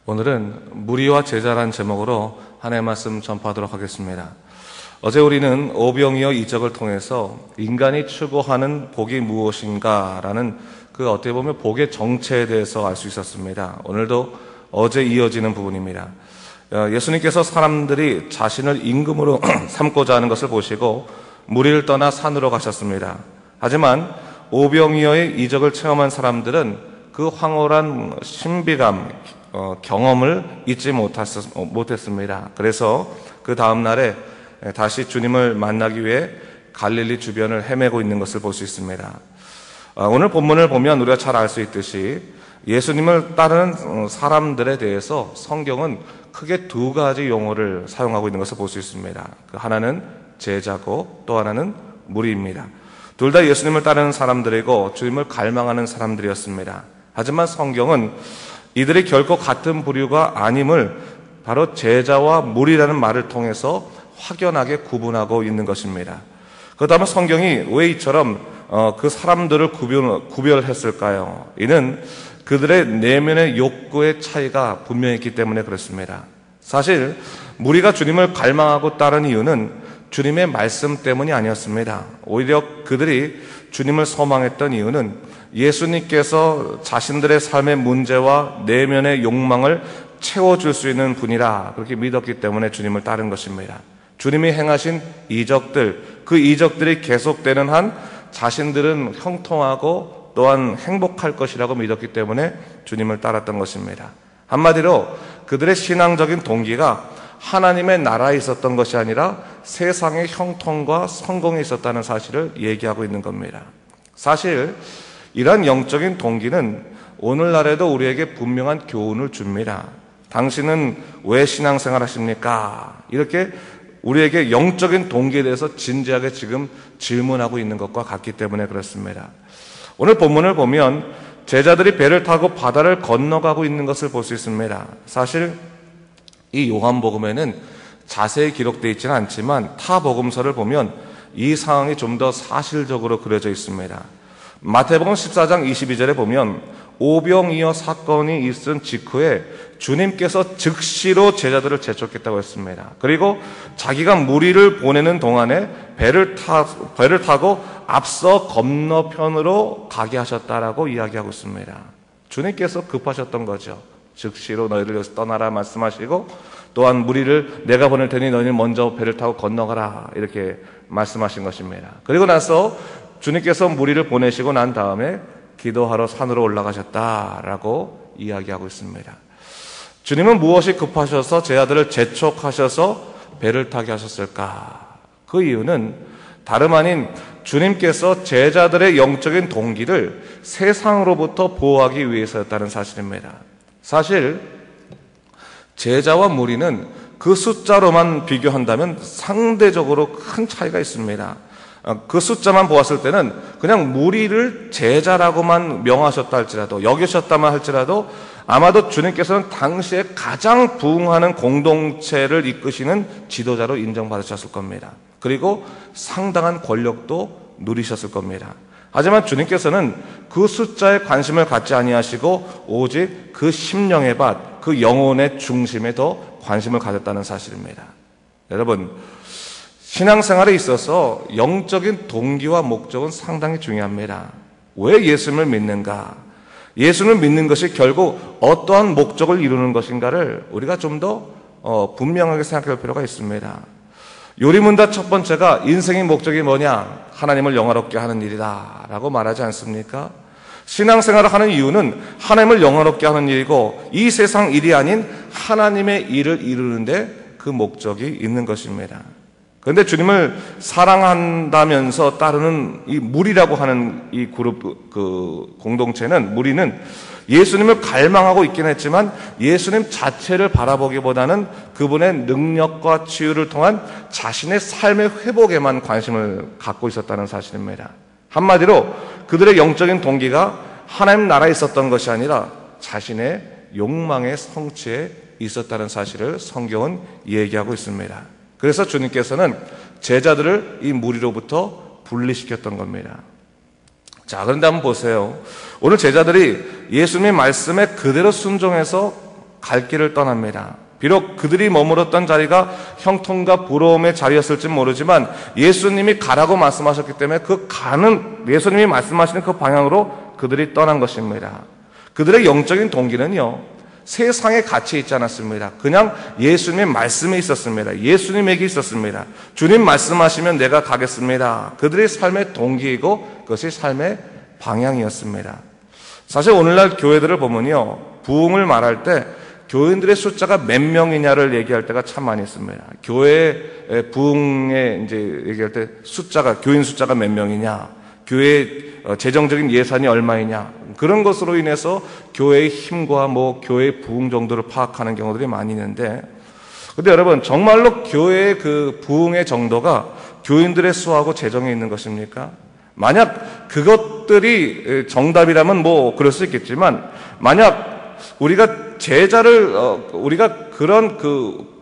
오늘은 무리와 제자란 제목으로 하나님의 말씀 전파하도록 하겠습니다. 어제 우리는 오병이어 이적을 통해서 인간이 추구하는 복이 무엇인가라는 어떻게 보면 복의 정체에 대해서 알 수 있었습니다. 오늘도 어제 이어지는 부분입니다. 예수님께서 사람들이 자신을 임금으로 삼고자 하는 것을 보시고 무리를 떠나 산으로 가셨습니다. 하지만 오병이어의 이적을 체험한 사람들은 그 황홀한 신비감, 경험을 잊지 못했습니다. 그래서 그 다음 날에 다시 주님을 만나기 위해 갈릴리 주변을 헤매고 있는 것을 볼 수 있습니다. 오늘 본문을 보면 우리가 잘 알 수 있듯이 예수님을 따르는 사람들에 대해서 성경은 크게 두 가지 용어를 사용하고 있는 것을 볼 수 있습니다. 하나는 제자고 또 하나는 무리입니다. 둘 다 예수님을 따르는 사람들이고 주님을 갈망하는 사람들이었습니다. 하지만 성경은 이들이 결코 같은 부류가 아님을 바로 제자와 무리라는 말을 통해서 확연하게 구분하고 있는 것입니다. 그렇다면 성경이 왜 이처럼 그 사람들을 구별했을까요? 이는 그들의 내면의 욕구의 차이가 분명했기 때문에 그렇습니다. 사실 무리가 주님을 갈망하고 따른 이유는 주님의 말씀 때문이 아니었습니다. 오히려 그들이 주님을 소망했던 이유는 예수님께서 자신들의 삶의 문제와 내면의 욕망을 채워줄 수 있는 분이라 그렇게 믿었기 때문에 주님을 따른 것입니다. 주님이 행하신 이적들, 그 이적들이 계속되는 한 자신들은 형통하고 또한 행복할 것이라고 믿었기 때문에 주님을 따랐던 것입니다. 한마디로 그들의 신앙적인 동기가 하나님의 나라에 있었던 것이 아니라 세상의 형통과 성공에 있었다는 사실을 얘기하고 있는 겁니다. 사실 이러한 영적인 동기는 오늘날에도 우리에게 분명한 교훈을 줍니다. 당신은 왜 신앙생활 하십니까? 이렇게 우리에게 영적인 동기에 대해서 진지하게 지금 질문하고 있는 것과 같기 때문에 그렇습니다. 오늘 본문을 보면 제자들이 배를 타고 바다를 건너가고 있는 것을 볼 수 있습니다. 사실 이 요한복음에는 자세히 기록되어 있지는 않지만 타 복음서를 보면 이 상황이 좀 더 사실적으로 그려져 있습니다. 마태복음 14장 22절에 보면 오병이어 사건이 있은 직후에 주님께서 즉시로 제자들을 재촉했다고 했습니다. 그리고 자기가 무리를 보내는 동안에 배를 타고 앞서 건너편으로 가게 하셨다라고 이야기하고 있습니다. 주님께서 급하셨던 거죠. 즉시로 너희를 여기서 떠나라 말씀하시고 또한 무리를 내가 보낼 테니 너희는 먼저 배를 타고 건너가라 이렇게 말씀하신 것입니다. 그리고 나서 주님께서 무리를 보내시고 난 다음에 기도하러 산으로 올라가셨다라고 이야기하고 있습니다. 주님은 무엇이 급하셔서 제자들을 재촉하셔서 배를 타게 하셨을까? 그 이유는 다름 아닌 주님께서 제자들의 영적인 동기를 세상으로부터 보호하기 위해서였다는 사실입니다. 사실 제자와 무리는 그 숫자로만 비교한다면 상대적으로 큰 차이가 있습니다. 그 숫자만 보았을 때는 그냥 무리를 제자라고만 명하셨다 할지라도 여기셨다만 할지라도 아마도 주님께서는 당시에 가장 부흥하는 공동체를 이끄시는 지도자로 인정받으셨을 겁니다. 그리고 상당한 권력도 누리셨을 겁니다. 하지만 주님께서는 그 숫자에 관심을 갖지 아니하시고 오직 그 심령의 밭, 그 영혼의 중심에 더 관심을 가졌다는 사실입니다. 여러분, 신앙생활에 있어서 영적인 동기와 목적은 상당히 중요합니다. 왜 예수님을 믿는가? 예수님을 믿는 것이 결국 어떠한 목적을 이루는 것인가를 우리가 좀 더 분명하게 생각할 필요가 있습니다. 요리문답 첫 번째가 인생의 목적이 뭐냐? 하나님을 영화롭게 하는 일이다 라고 말하지 않습니까? 신앙생활을 하는 이유는 하나님을 영화롭게 하는 일이고 이 세상 일이 아닌 하나님의 일을 이루는데 그 목적이 있는 것입니다. 그런데 주님을 사랑한다면서 따르는 이 무리라고 하는 이 그룹, 공동체는, 무리는 예수님을 갈망하고 있긴 했지만 예수님 자체를 바라보기보다는 그분의 능력과 치유를 통한 자신의 삶의 회복에만 관심을 갖고 있었다는 사실입니다. 한마디로 그들의 영적인 동기가 하나님 나라에 있었던 것이 아니라 자신의 욕망의 성취에 있었다는 사실을 성경은 얘기하고 있습니다. 그래서 주님께서는 제자들을 이 무리로부터 분리시켰던 겁니다. 자, 그런데 한번 보세요. 오늘 제자들이 예수님의 말씀에 그대로 순종해서 갈 길을 떠납니다. 비록 그들이 머물렀던 자리가 형통과 부러움의 자리였을지 모르지만 예수님이 가라고 말씀하셨기 때문에 그 가는 예수님이 말씀하시는 그 방향으로 그들이 떠난 것입니다. 그들의 영적인 동기는요, 세상에 갇혀 있지 않았습니다. 그냥 예수님의 말씀에 있었습니다. 예수님에게 있었습니다. 주님 말씀하시면 내가 가겠습니다. 그들의 삶의 동기이고 그것이 삶의 방향이었습니다. 사실 오늘날 교회들을 보면요, 부흥을 말할 때 교인들의 숫자가 몇 명이냐를 얘기할 때가 참 많이 있습니다. 교회 부흥에 이제 얘기할 때 교인 숫자가 몇 명이냐, 교회 재정적인 예산이 얼마이냐, 그런 것으로 인해서 교회의 힘과 교회의 부흥 정도를 파악하는 경우들이 많이 있는데, 근데 여러분, 정말로 교회의 그 부흥의 정도가 교인들의 수하고 재정에 있는 것입니까? 만약 그것들이 정답이라면 그럴 수 있겠지만, 만약 우리가 우리가 그런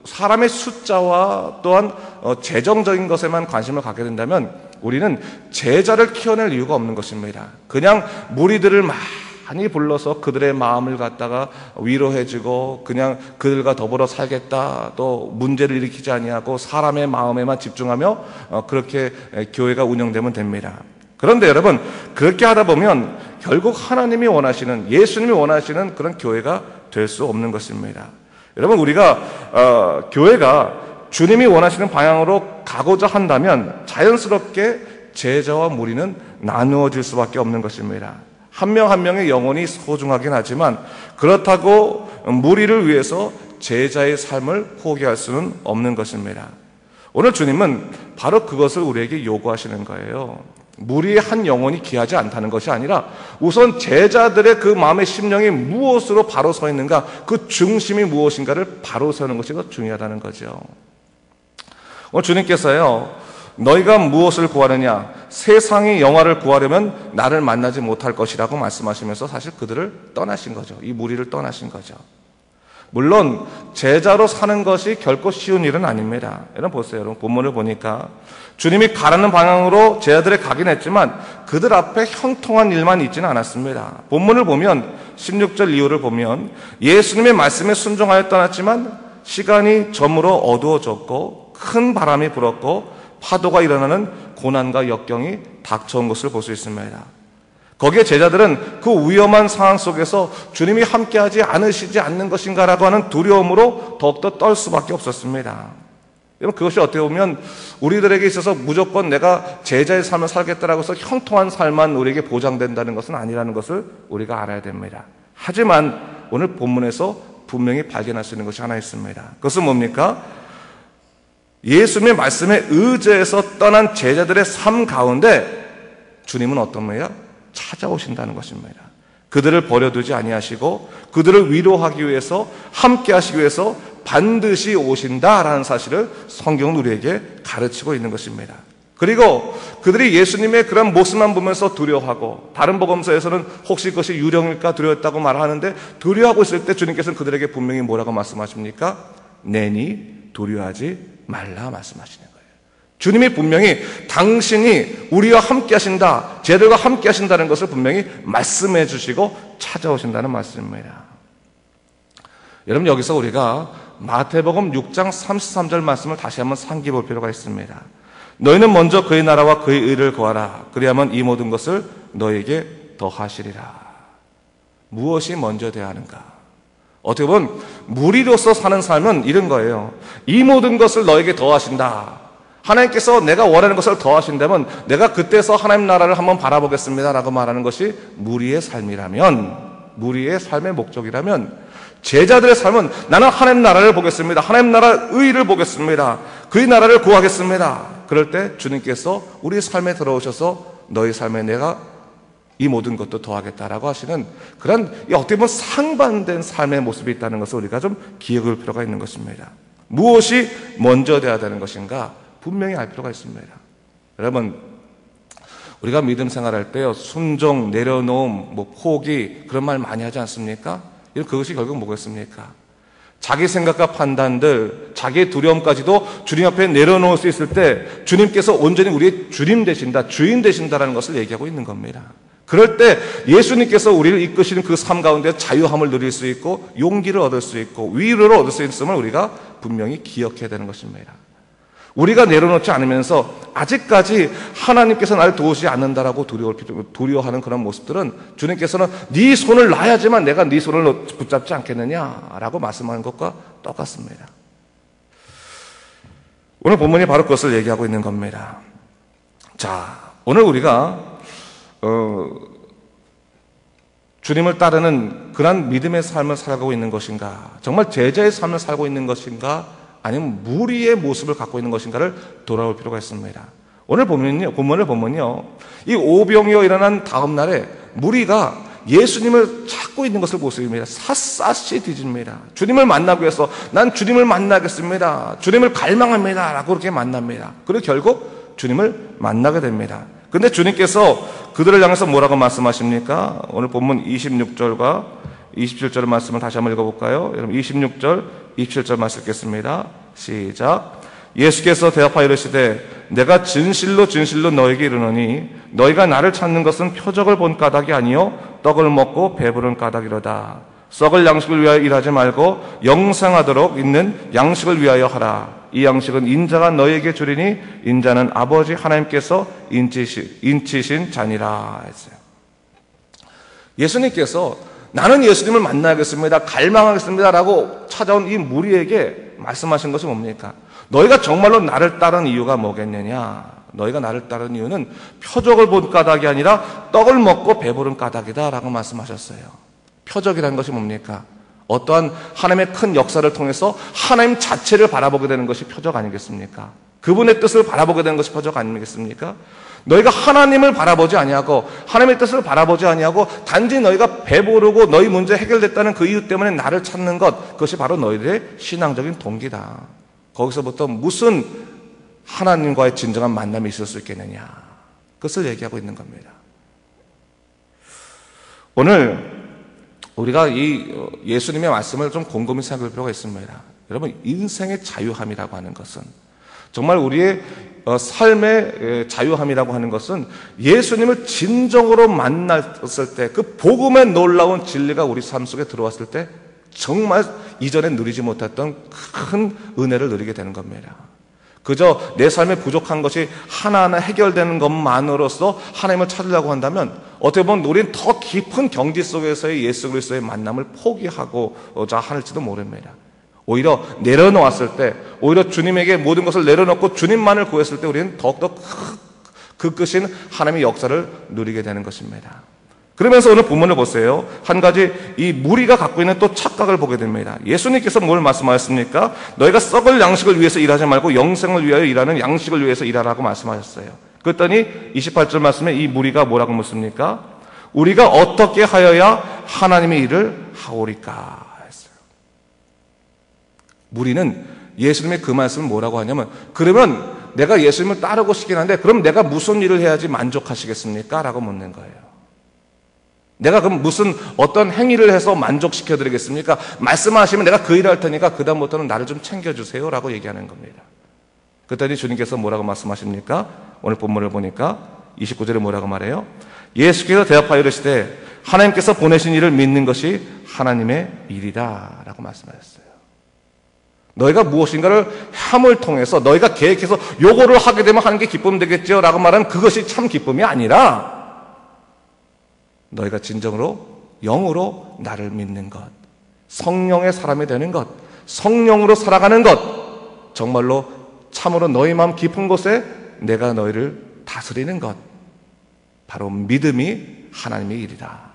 사람의 숫자와 또한 재정적인 것에만 관심을 갖게 된다면 우리는 제자를 키워낼 이유가 없는 것입니다. 그냥 무리들을 많이 불러서 그들의 마음을 갖다가 위로해주고 그냥 그들과 더불어 살겠다, 또 문제를 일으키지 아니하고 사람의 마음에만 집중하며 그렇게 교회가 운영되면 됩니다. 그런데 여러분, 그렇게 하다 보면 결국 하나님이 원하시는, 예수님이 원하시는 그런 교회가 될 수 없는 것입니다. 여러분, 우리가 교회가 주님이 원하시는 방향으로 가고자 한다면 자연스럽게 제자와 무리는 나누어질 수밖에 없는 것입니다. 한 명 한 명의 영혼이 소중하긴 하지만 그렇다고 무리를 위해서 제자의 삶을 포기할 수는 없는 것입니다. 오늘 주님은 바로 그것을 우리에게 요구하시는 거예요. 무리의 한 영혼이 귀하지 않다는 것이 아니라 우선 제자들의 그 마음의 심령이 무엇으로 바로 서 있는가, 그 중심이 무엇인가를 바로 세우는 것이 더 중요하다는 거죠. 오늘 주님께서요, 너희가 무엇을 구하느냐, 세상의 영화를 구하려면 나를 만나지 못할 것이라고 말씀하시면서 사실 그들을 떠나신 거죠. 이 무리를 떠나신 거죠. 물론 제자로 사는 것이 결코 쉬운 일은 아닙니다. 여러분 보세요. 여러분 본문을 보니까 주님이 가라는 방향으로 제자들이 가긴 했지만 그들 앞에 형통한 일만 있지는 않았습니다. 본문을 보면 16절 이후를 보면 예수님의 말씀에 순종하여 떠났지만 시간이 저물어 어두워졌고 큰 바람이 불었고 파도가 일어나는 고난과 역경이 닥쳐온 것을 볼 수 있습니다. 거기에 제자들은 그 위험한 상황 속에서 주님이 함께하지 않으시지 않는 것인가라고 하는 두려움으로 더욱더 떨 수밖에 없었습니다. 여러분, 그것이 어떻게 보면 우리들에게 있어서 무조건 내가 제자의 삶을 살겠다라고 해서 형통한 삶만 우리에게 보장된다는 것은 아니라는 것을 우리가 알아야 됩니다. 하지만 오늘 본문에서 분명히 발견할 수 있는 것이 하나 있습니다. 그것은 뭡니까? 예수님의 말씀에 의지해서 떠난 제자들의 삶 가운데 주님은 어떤 분이야? 찾아오신다는 것입니다. 그들을 버려두지 아니하시고 그들을 위로하기 위해서, 함께 하시기 위해서 반드시 오신다라는 사실을 성경은 우리에게 가르치고 있는 것입니다. 그리고 그들이 예수님의 그런 모습만 보면서 두려워하고, 다른 복음서에서는 혹시 그것이 유령일까 두려웠다고 말하는데, 두려워하고 있을 때 주님께서는 그들에게 분명히 뭐라고 말씀하십니까? 내니 두려워하지 말라 말씀하시는 거예요. 주님이 분명히 당신이 우리와 함께 하신다, 쟤들과 함께 하신다는 것을 분명히 말씀해 주시고 찾아오신다는 말씀입니다. 여러분, 여기서 우리가 마태복음 6장 33절 말씀을 다시 한번 상기해 볼 필요가 있습니다. 너희는 먼저 그의 나라와 그의 의를 구하라. 그리하면 이 모든 것을 너에게 더하시리라. 무엇이 먼저 돼야 하는가? 어떻게 보면 무리로서 사는 삶은 이런 거예요. 이 모든 것을 너에게 더하신다. 하나님께서 내가 원하는 것을 더하신다면 내가 그때서 하나님 나라를 한번 바라보겠습니다 라고 말하는 것이 무리의 삶이라면, 무리의 삶의 목적이라면, 제자들의 삶은 나는 하나님 나라를 보겠습니다, 하나님 나라 의를 보겠습니다, 그의 나라를 구하겠습니다. 그럴 때 주님께서 우리 삶에 들어오셔서 너희 삶에 내가 이 모든 것도 더하겠다라고 하시는 그런 어떻게 보면 상반된 삶의 모습이 있다는 것을 우리가 좀 기억할 필요가 있는 것입니다. 무엇이 먼저 돼야 되는 것인가 분명히 알 필요가 있습니다. 여러분, 우리가 믿음 생활할 때요, 순종, 내려놓음, 포기, 그런 말 많이 하지 않습니까? 그것이 결국 뭐겠습니까? 자기 생각과 판단들, 자기의 두려움까지도 주님 앞에 내려놓을 수 있을 때 주님께서 온전히 우리의 주님 되신다, 주인 되신다라는 것을 얘기하고 있는 겁니다. 그럴 때 예수님께서 우리를 이끄시는 그 삶 가운데 자유함을 누릴 수 있고 용기를 얻을 수 있고 위로를 얻을 수 있음을 우리가 분명히 기억해야 되는 것입니다. 우리가 내려놓지 않으면서 아직까지 하나님께서 나를 도우지 않는다라고 두려워하는 그런 모습들은 주님께서는 네 손을 놔야지만 내가 네 손을 붙잡지 않겠느냐라고 말씀하는 것과 똑같습니다. 오늘 본문이 바로 그것을 얘기하고 있는 겁니다. 자, 오늘 우리가 주님을 따르는 그런 믿음의 삶을 살아가고 있는 것인가, 정말 제자의 삶을 살고 있는 것인가, 아니면 무리의 모습을 갖고 있는 것인가를 돌아볼 필요가 있습니다. 오늘 본문을 보면요, 이 오병이어 일어난 다음 날에 무리가 예수님을 찾고 있는 것을 모습입니다. 샅샅이 뒤집니다. 주님을 만나기 위해서 난 주님을 만나겠습니다. 주님을 갈망합니다. 라고 그렇게 만납니다. 그리고 결국 주님을 만나게 됩니다. 근데 주님께서 그들을 향해서 뭐라고 말씀하십니까? 오늘 본문 26절과 27절의 말씀을 다시 한번 읽어볼까요? 여러분 26절, 27절 말씀 읽겠습니다. 시작. 예수께서 대답하여 이르시되 내가 진실로 진실로 너에게 이르노니 너희가 나를 찾는 것은 표적을 본 까닭이 아니요 떡을 먹고 배부른 까닭이로다. 썩을 양식을 위하여 일하지 말고 영생하도록 있는 양식을 위하여 하라. 이 양식은 인자가 너희에게 주리니 인자는 아버지 하나님께서 인치신 자니라 했어요. 예수님께서 나는 예수님을 만나겠습니다, 갈망하겠습니다 라고 찾아온 이 무리에게 말씀하신 것이 뭡니까? 너희가 정말로 나를 따른 이유가 뭐겠느냐? 너희가 나를 따른 이유는 표적을 본 까닭이 아니라 떡을 먹고 배부른 까닭이다 라고 말씀하셨어요. 표적이라는 것이 뭡니까? 어떠한 하나님의 큰 역사를 통해서 하나님 자체를 바라보게 되는 것이 표적 아니겠습니까? 그분의 뜻을 바라보게 되는 것이 표적 아니겠습니까? 너희가 하나님을 바라보지 아니하고 하나님의 뜻을 바라보지 아니하고 단지 너희가 배부르고 너희 문제 해결됐다는 그 이유 때문에 나를 찾는 것, 그것이 바로 너희들의 신앙적인 동기다. 거기서부터 무슨 하나님과의 진정한 만남이 있을 수 있겠느냐, 그것을 얘기하고 있는 겁니다. 오늘 우리가 이 예수님의 말씀을 좀 곰곰이 생각할 필요가 있습니다. 여러분, 인생의 자유함이라고 하는 것은, 정말 우리의 삶의 자유함이라고 하는 것은 예수님을 진정으로 만났을 때 그 복음의 놀라운 진리가 우리 삶 속에 들어왔을 때 정말 이전에 누리지 못했던 큰 은혜를 누리게 되는 겁니다. 그저 내 삶에 부족한 것이 하나하나 해결되는 것만으로서 하나님을 찾으려고 한다면 어떻게 보면 우리는 더 깊은 경지 속에서의 예수 그리스도의 만남을 포기하고자 할지도 모릅니다. 오히려 내려놓았을 때, 오히려 주님에게 모든 것을 내려놓고 주님만을 구했을 때 우리는 더욱더 그 끝인 하나님의 역사를 누리게 되는 것입니다. 그러면서 오늘 본문을 보세요. 한 가지 이 무리가 갖고 있는 또 착각을 보게 됩니다. 예수님께서 뭘 말씀하셨습니까? 너희가 썩을 양식을 위해서 일하지 말고 영생을 위하여 일하는 양식을 위해서 일하라고 말씀하셨어요. 그랬더니 28절 말씀에 이 무리가 뭐라고 묻습니까? 우리가 어떻게 하여야 하나님의 일을 하오리까? 무리는 예수님의 그 말씀을 뭐라고 하냐면, 그러면 내가 예수님을 따르고 싶긴 한데 그럼 내가 무슨 일을 해야지 만족하시겠습니까? 라고 묻는 거예요. 내가 그럼 무슨 어떤 행위를 해서 만족시켜 드리겠습니까? 말씀하시면 내가 그 일을 할 테니까 그 다음부터는 나를 좀 챙겨주세요 라고 얘기하는 겁니다. 그랬더니 주님께서 뭐라고 말씀하십니까? 오늘 본문을 보니까 29절에 뭐라고 말해요? 예수께서 대답하여 이르시되 하나님께서 보내신 일을 믿는 것이 하나님의 일이다 라고 말씀하셨어요. 너희가 무엇인가를 함을 통해서 너희가 계획해서 요거를 하게 되면 하는 게 기쁨 되겠죠 라고 말하는 그것이 참 기쁨이 아니라 너희가 진정으로 영으로 나를 믿는 것, 성령의 사람이 되는 것, 성령으로 살아가는 것, 정말로 참으로 너희 마음 깊은 곳에 내가 너희를 다스리는 것, 바로 믿음이 하나님의 일이다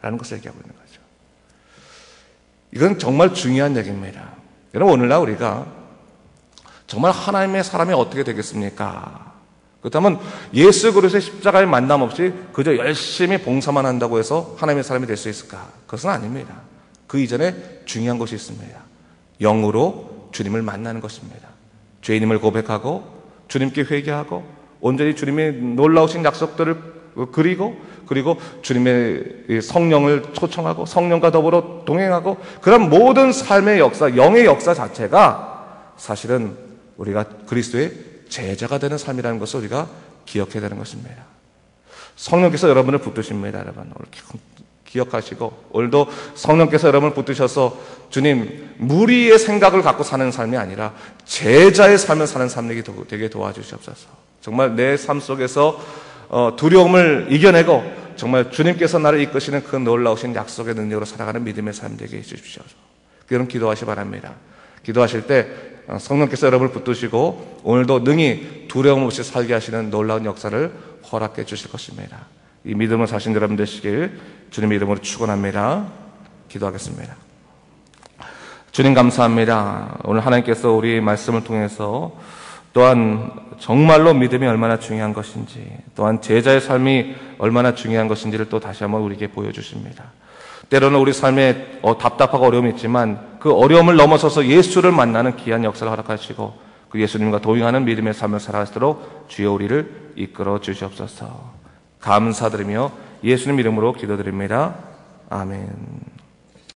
라는 것을 얘기하고 있는 거죠. 이건 정말 중요한 얘기입니다. 여러분, 오늘날 우리가 정말 하나님의 사람이 어떻게 되겠습니까? 그렇다면 예수 그리스도의 십자가의 만남 없이 그저 열심히 봉사만 한다고 해서 하나님의 사람이 될 수 있을까? 그것은 아닙니다. 그 이전에 중요한 것이 있습니다. 영으로 주님을 만나는 것입니다. 죄인임을 고백하고 주님께 회개하고 온전히 주님의 놀라우신 약속들을 그리고 주님의 성령을 초청하고 성령과 더불어 동행하고 그런 모든 삶의 역사, 영의 역사 자체가 사실은 우리가 그리스도의 제자가 되는 삶이라는 것을 우리가 기억해야 되는 것입니다. 성령께서 여러분을 붙드십니다, 여러분. 기억하시고, 오늘도 성령께서 여러분을 붙드셔서 주님, 무리의 생각을 갖고 사는 삶이 아니라 제자의 삶을 사는 삶 되게 도와주시옵소서. 정말 내 삶 속에서 두려움을 이겨내고 정말 주님께서 나를 이끄시는 그 놀라우신 약속의 능력으로 살아가는 믿음의 삶 되게 해주십시오. 그럼 기도하시 바랍니다. 기도하실 때 성령께서 여러분을 붙드시고 오늘도 능히 두려움 없이 살게 하시는 놀라운 역사를 허락해 주실 것입니다. 이 믿음을 사신 여러분 되시길 주님의 이름으로 축원합니다. 기도하겠습니다. 주님 감사합니다. 오늘 하나님께서 우리 말씀을 통해서 또한 정말로 믿음이 얼마나 중요한 것인지, 또한 제자의 삶이 얼마나 중요한 것인지를 또 다시 한번 우리에게 보여주십니다. 때로는 우리 삶에 답답하고 어려움이 있지만 그 어려움을 넘어서서 예수를 만나는 귀한 역사를 허락하시고 그 예수님과 동행하는 믿음의 삶을 살아가도록 주여 우리를 이끌어 주시옵소서. 감사드리며 예수님 이름으로 기도드립니다. 아멘.